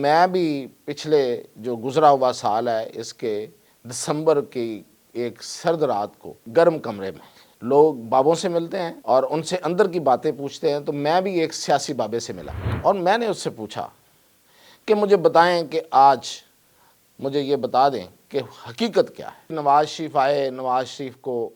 میں بھی پچھلے جو گزرا ہوا سال ہے اس کے دسمبر کی ایک سرد رات کو گرم کمرے میں لوگ بابوں سے ملتے ہیں اور ان سے اندر کی باتیں پوچھتے ہیں، تو میں بھی ایک سیاسی بابے سے ملا اور میں نے اس سے پوچھا کہ مجھے بتائیں کہ آج مجھے یہ بتا دیں کہ حقیقت کیا ہے۔ نواز شریف آئے، نواز شریف کو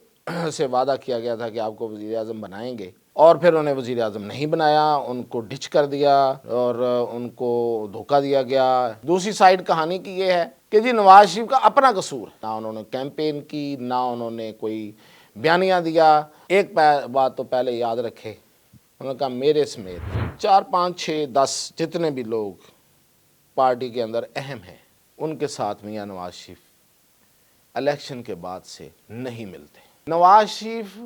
سے وعدہ کیا گیا تھا کہ آپ کو وزیر اعظم بنائیں گے، اور پھر انہیں وزیر اعظم نہیں بنایا، ان کو ڈچ کر دیا اور ان کو دھوکہ دیا گیا۔ دوسری سائیڈ کہانی کی یہ ہے کہ جی نواز شریف کا اپنا قصور ہے، نہ انہوں نے کیمپین کی، نہ انہوں نے کوئی بیانیہ دیا۔ ایک بات تو پہلے یاد رکھے، انہوں نے کہا میرے سمیت 4 5 6 10 جتنے بھی لوگ پارٹی کے اندر اہم ہیں ان کے ساتھ میاں نواز شریف الیکشن کے بعد سے نہیں ملتے۔ نواز شریف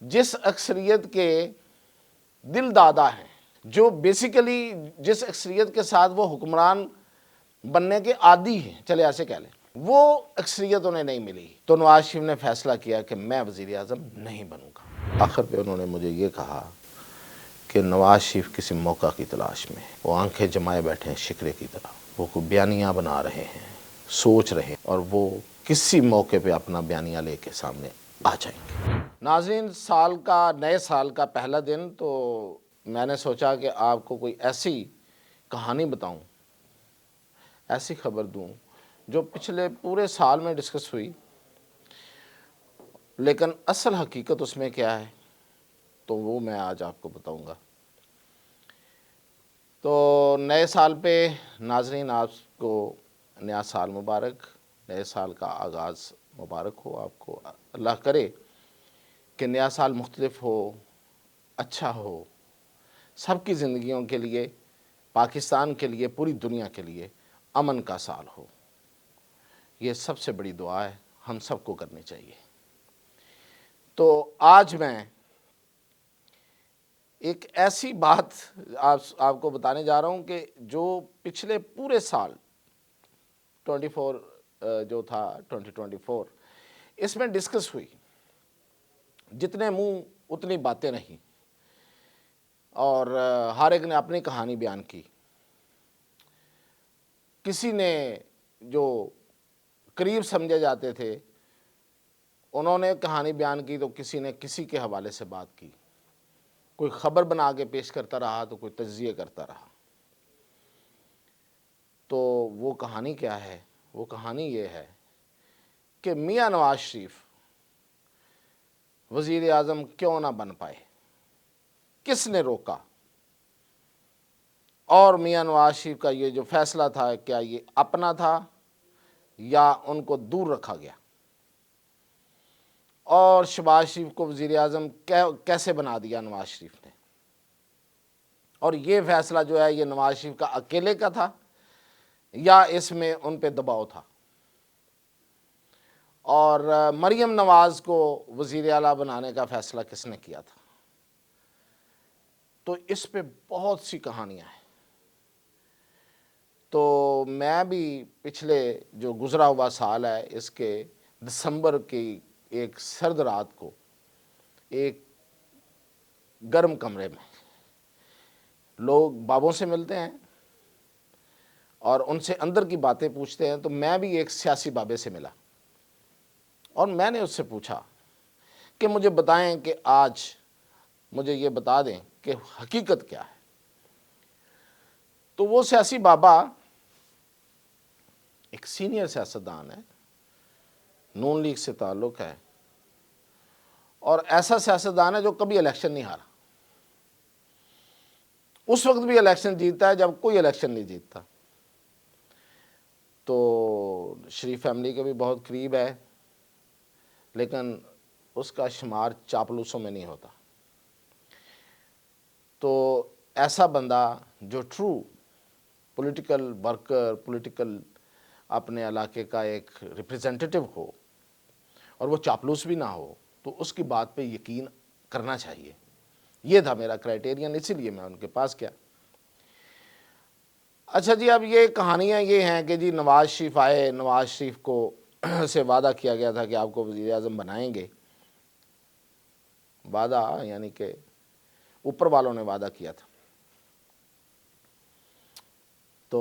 جس اکثریت کے دل دادا ہیں، جو بیسیکلی جس اکثریت کے ساتھ وہ حکمران بننے کے عادی ہیں، چلے ایسے کہہ لیں، وہ اکثریت انہیں نہیں ملی، تو نواز شریف نے فیصلہ کیا کہ میں وزیر اعظم نہیں بنوں گا۔ آخر پہ انہوں نے مجھے یہ کہا کہ نواز شریف کسی موقع کی تلاش میں، وہ آنکھیں جمائے بیٹھے ہیں شکرے کی طرح، وہ کوئی بیانیہ بنا رہے ہیں، سوچ رہے ہیں، اور وہ کسی موقع پہ اپنا بیانیہ لے کے سامنے آ جائیں گے۔ ناظرین، نئے سال کا پہلا دن، تو میں نے سوچا کہ آپ کو کوئی ایسی کہانی بتاؤں، ایسی خبر دوں جو پچھلے پورے سال میں ڈسکس ہوئی، لیکن اصل حقیقت اس میں کیا ہے تو وہ میں آج آپ کو بتاؤں گا۔ تو نئے سال پہ ناظرین آپ کو نیا سال مبارک، نئے سال کا آغاز مبارک ہو آپ کو۔ اللہ کرے کہ نیا سال مختلف ہو، اچھا ہو، سب کی زندگیوں کے لیے، پاکستان کے لیے، پوری دنیا کے لیے امن کا سال ہو۔ یہ سب سے بڑی دعا ہے، ہم سب کو کرنی چاہیے۔ تو آج میں ایک ایسی بات آپ کو بتانے جا رہا ہوں کہ جو پچھلے پورے سال 24 جو تھا 2024 اس میں ڈسکس ہوئی، جتنے منہ اتنی باتیں نہیں، اور ہر ایک نے اپنی کہانی بیان کی۔ کسی نے جو قریب سمجھے جاتے تھے انہوں نے کہانی بیان کی، تو کسی نے کسی کے حوالے سے بات کی، کوئی خبر بنا کے پیش کرتا رہا تو کوئی تجزیہ کرتا رہا۔ تو وہ کہانی کیا ہے؟ وہ کہانی یہ ہے کہ میاں نواز شریف وزیر اعظم کیوں نہ بن پائے، کس نے روکا، اور میاں نواز شریف کا یہ جو فیصلہ تھا کیا یہ اپنا تھا یا ان کو دور رکھا گیا، اور شہباز شریف کو وزیر اعظم کیسے بنا دیا نواز شریف نے، اور یہ فیصلہ جو ہے یہ نواز شریف کا اکیلے کا تھا یا اس میں ان پہ دباؤ تھا، اور مریم نواز کو وزیر اعلیٰ بنانے کا فیصلہ کس نے کیا تھا۔ تو اس پہ بہت سی کہانیاں ہیں۔ تو میں بھی پچھلے جو گزرا ہوا سال ہے اس کے دسمبر کی ایک سرد رات کو ایک گرم کمرے میں لوگ بابوں سے ملتے ہیں اور ان سے اندر کی باتیں پوچھتے ہیں، تو میں بھی ایک سیاسی بابے سے ملا اور میں نے اس سے پوچھا کہ مجھے بتائیں کہ آج مجھے یہ بتا دیں کہ حقیقت کیا ہے۔ تو وہ سیاسی بابا ایک سینئر سیاستدان ہے، نون لیگ سے تعلق ہے، اور ایسا سیاستدان ہے جو کبھی الیکشن نہیں ہارا، اس وقت بھی الیکشن جیتتا ہے جب کوئی الیکشن نہیں جیتتا۔ تو شریف فیملی کے بھی بہت قریب ہے، لیکن اس کا شمار چاپلوسوں میں نہیں ہوتا۔ تو ایسا بندہ جو ٹرو پولیٹیکل ورکر، پولیٹیکل اپنے علاقے کا ایک ریپریزنٹیٹیو ہو اور وہ چاپلوس بھی نہ ہو، تو اس کی بات پہ یقین کرنا چاہیے۔ یہ تھا میرا کرائیٹیرین، اسی لیے میں ان کے پاس گیا۔ اچھا جی، اب یہ کہانیاں یہ ہیں کہ جی نواز شریف آئے، نواز شریف کو سے وعدہ کیا گیا تھا کہ آپ کو وزیر اعظم بنائیں گے۔ وعدہ یعنی کہ اوپر والوں نے وعدہ کیا تھا۔ تو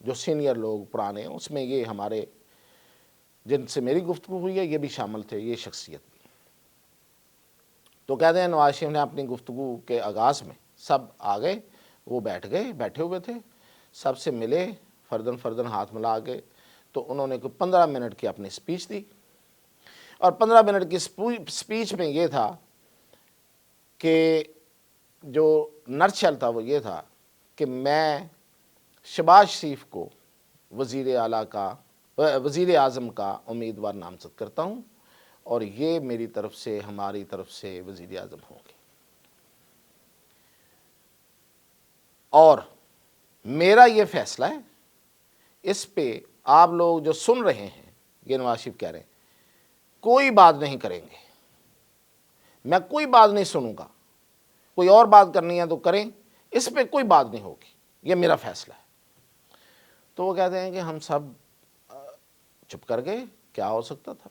جو سینئر لوگ پرانے ہیں، اس میں یہ ہمارے جن سے میری گفتگو ہوئی ہے یہ بھی شامل تھے، یہ شخصیت بھی۔ تو کہتے ہیں نواز شریف نے اپنی گفتگو کے آغاز میں سب آ گئے، وہ بیٹھے ہوئے تھے، سب سے ملے، فردن فردن ہاتھ ملا کے، تو انہوں نے کوئی 15 منٹ کی اپنی سپیچ دی، اور 15 منٹ کی سپیچ میں یہ تھا کہ جو نرچل تھا وہ یہ تھا کہ میں شہباز شریف کو وزیر اعظم کا امیدوار نامزد کرتا ہوں، اور یہ میری طرف سے، ہماری طرف سے وزیر اعظم ہوں گے، اور میرا یہ فیصلہ ہے، اس پہ آپ لوگ جو سن رہے ہیں، یہ نواز شریف کہہ رہے ہیں، کوئی بات نہیں کریں گے، میں کوئی بات نہیں سنوں گا، کوئی اور بات کرنی ہے تو کریں، اس پہ کوئی بات نہیں ہوگی، یہ میرا فیصلہ ہے۔ تو وہ کہتے ہیں کہ ہم سب چپ کر گئے، کیا ہو سکتا تھا،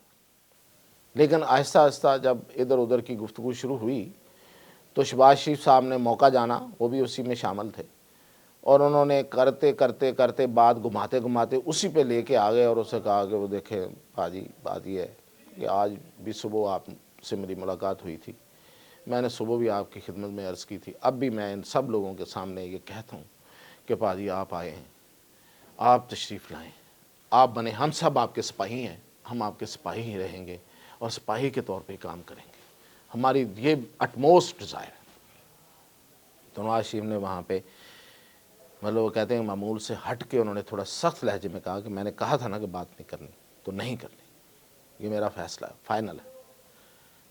لیکن آہستہ آہستہ جب ادھر ادھر کی گفتگو شروع ہوئی تو شہباز شریف صاحب نے موقع جانا، وہ بھی اسی میں شامل تھے، اور انہوں نے کرتے کرتے کرتے بات گھماتے گھماتے اسی پہ لے کے آ گئے، اور اسے کہا کہ وہ دیکھیں باجی، بات یہ ہے کہ آج بھی صبح آپ سے میری ملاقات ہوئی تھی، میں نے صبح بھی آپ کی خدمت میں عرض کی تھی، اب بھی میں ان سب لوگوں کے سامنے یہ کہتا ہوں کہ باجی آپ آئے ہیں، آپ تشریف لائیں، آپ بنے، ہم سب آپ کے سپاہی ہیں، ہم آپ کے سپاہی ہی رہیں گے، اور سپاہی کے طور پہ کام کریں گے، ہماری یہ اٹموسٹ ڈیزائر ہے۔ تو نواز شریف نے وہاں پہ مطلب وہ کہتے ہیں معمول سے ہٹ کے انہوں نے تھوڑا سخت لہجے میں کہا کہ میں نے کہا تھا نا کہ بات نہیں کرنی تو نہیں کرنی، یہ میرا فیصلہ ہے، فائنل ہے۔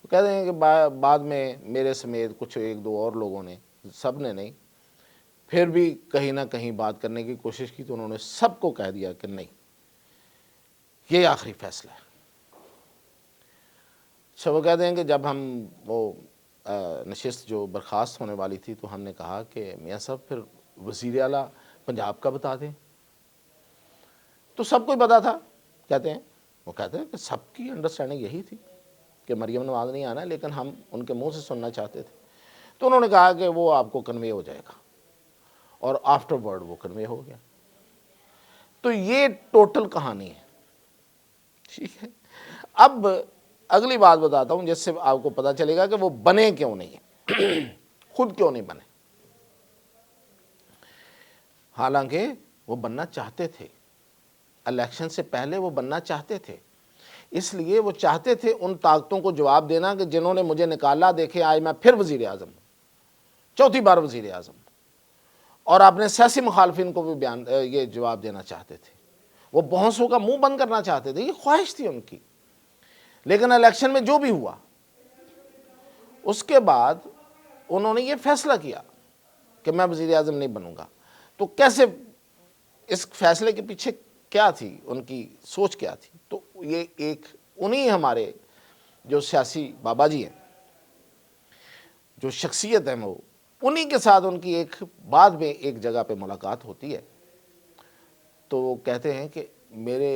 وہ کہتے ہیں کہ بعد میں میرے سمیت کچھ ایک دو اور لوگوں نے، سب نے نہیں، پھر بھی کہیں نہ کہیں بات کرنے کی کوشش کی، تو انہوں نے سب کو کہہ دیا کہ نہیں، یہ آخری فیصلہ ہے۔ اچھا، وہ کہتے ہیں کہ جب ہم وہ نشست جو برخاست ہونے والی تھی تو ہم نے کہا کہ میاں صاحب پھر وزیر اعلیٰ پنجاب کا بتا دیں، تو سب کو پتا تھا، کہتے ہیں، وہ کہتے ہیں کہ سب کی انڈرسٹینڈنگ یہی تھی کہ مریم نواز نہیں آنا، لیکن ہم ان کے منہ سے سننا چاہتے تھے، تو انہوں نے کہا کہ وہ آپ کو کنوے ہو جائے گا، اور آفٹر ورڈ وہ کنوے ہو گیا۔ تو یہ ٹوٹل کہانی ہے، ٹھیک ہے۔ اب اگلی بات بتاتا ہوں جس سے آپ کو پتا چلے گا کہ وہ بنے کیوں نہیں ہیں، خود کیوں نہیں بنے، حالانکہ وہ بننا چاہتے تھے، الیکشن سے پہلے وہ بننا چاہتے تھے، اس لیے وہ چاہتے تھے ان طاقتوں کو جواب دینا کہ جنہوں نے مجھے نکالا، دیکھے آج میں پھر وزیر اعظم ہوں، چوتھی بار وزیر اعظم ہوں، اور اپنے سیاسی مخالفین کو بھی یہ جواب دینا چاہتے تھے، وہ بحثوں کا منہ بند کرنا چاہتے تھے، یہ خواہش تھی ان کی۔ لیکن الیکشن میں جو بھی ہوا، اس کے بعد انہوں نے یہ فیصلہ کیا کہ میں وزیر اعظم نہیں بنوں گا۔ تو کیسے، اس فیصلے کے پیچھے کیا تھی، ان کی سوچ کیا تھی؟ تو یہ ایک انہی ہمارے جو سیاسی بابا جی ہیں، جو شخصیت ہیں، وہ انہی کے ساتھ ان کی ایک بعد میں ایک جگہ پہ ملاقات ہوتی ہے، تو وہ کہتے ہیں کہ میرے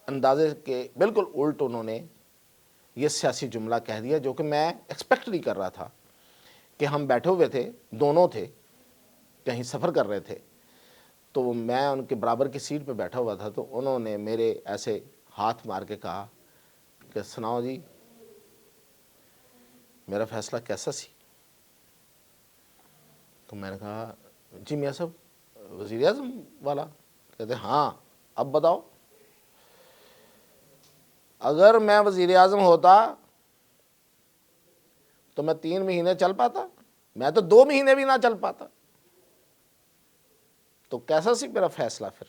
اندازے کے بالکل الٹ انہوں نے یہ سیاسی جملہ کہہ دیا جو کہ میں ایکسپیکٹ نہیں کر رہا تھا، کہ ہم بیٹھے ہوئے تھے، دونوں تھے، کہیں سفر کر رہے تھے، تو میں ان کے برابر کی سیٹ پہ بیٹھا ہوا تھا، تو انہوں نے میرے ایسے ہاتھ مار کے کہا کہ سناؤ جی میرا فیصلہ کیسا سی؟ تو میں نے کہا جی میاں صاحب وزیر اعظم والا؟ کہتے ہاں، اب بتاؤ۔ اگر میں وزیر اعظم ہوتا تو میں 3 مہینے چل پاتا، میں تو 2 مہینے بھی نہ چل پاتا، تو کیسا سی میرا فیصلہ پھر؟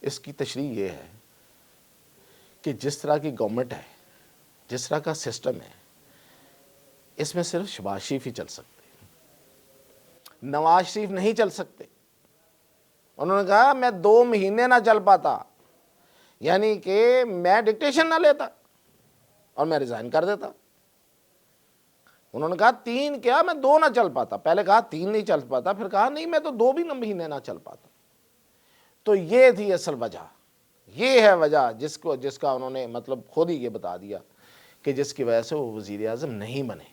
اس کی تشریح یہ ہے کہ جس طرح کی گورنمنٹ ہے، جس طرح کا سسٹم ہے، اس میں صرف شہباز شریف ہی چل سکتے، نواز شریف نہیں چل سکتے۔ انہوں نے کہا میں 2 مہینے نہ چل پاتا، یعنی کہ میں ڈکٹیشن نہ لیتا اور میں ریزائن کر دیتا۔ انہوں نے کہا 3 کیا، میں 2 نہ چل پاتا، پہلے کہا 3 نہیں چل پاتا، پھر کہا نہیں میں تو 2 بھی مہینے نہ چل پاتا۔ تو یہ تھی اصل وجہ، یہ ہے وجہ جس کا انہوں نے مطلب خود ہی یہ بتا دیا کہ جس کی وجہ سے وہ وزیر اعظم نہیں بنے،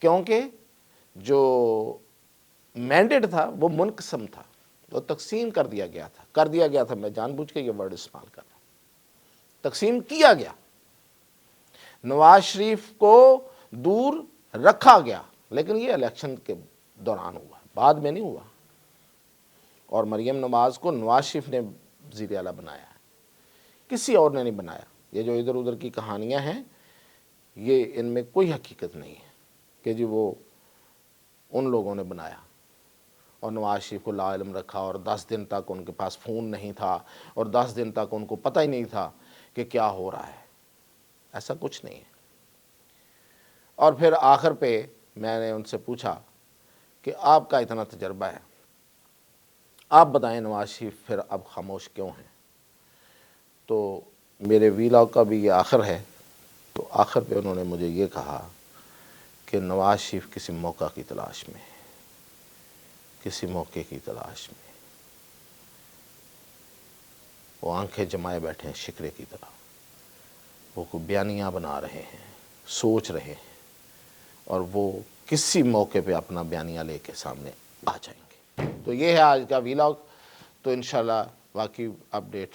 کیونکہ جو مینڈیٹ تھا وہ منقسم تھا، وہ تقسیم کر دیا گیا تھا، میں جان بوجھ کے یہ ورڈ استعمال کر رہا ہوں، تقسیم کیا گیا، نواز شریف کو دور رکھا گیا، لیکن یہ الیکشن کے دوران ہوا، بعد میں نہیں ہوا، اور مریم نواز کو نواز شریف نے وزیر اعلیٰ بنایا ہے، کسی اور نے نہیں بنایا۔ یہ جو ادھر ادھر کی کہانیاں ہیں یہ ان میں کوئی حقیقت نہیں ہے کہ جی وہ ان لوگوں نے بنایا اور نواز شریف کو لا علم رکھا، اور 10 دن تک ان کے پاس فون نہیں تھا، اور 10 دن تک ان کو پتہ ہی نہیں تھا کہ کیا ہو رہا ہے، ایسا کچھ نہیں ہے۔ اور پھر آخر پہ میں نے ان سے پوچھا کہ آپ کا اتنا تجربہ ہے، آپ بتائیں نواز شریف پھر اب خاموش کیوں ہیں؟ تو میرے ویلاگ کا بھی یہ آخر ہے، تو آخر پہ انہوں نے مجھے یہ کہا کہ نواز شریف کسی موقع کی تلاش میں، کسی موقع کی تلاش میں، وہ آنکھیں جمائے بیٹھے ہیں شکرے کی طرح، وہ کوئی بیانیاں بنا رہے ہیں، سوچ رہے ہیں، اور وہ کسی موقع پہ اپنا بیانیہ لے کے سامنے آ جائیں گے۔ تو یہ ہے آج کا ویلاگ، تو انشاءاللہ باقی اپڈیٹ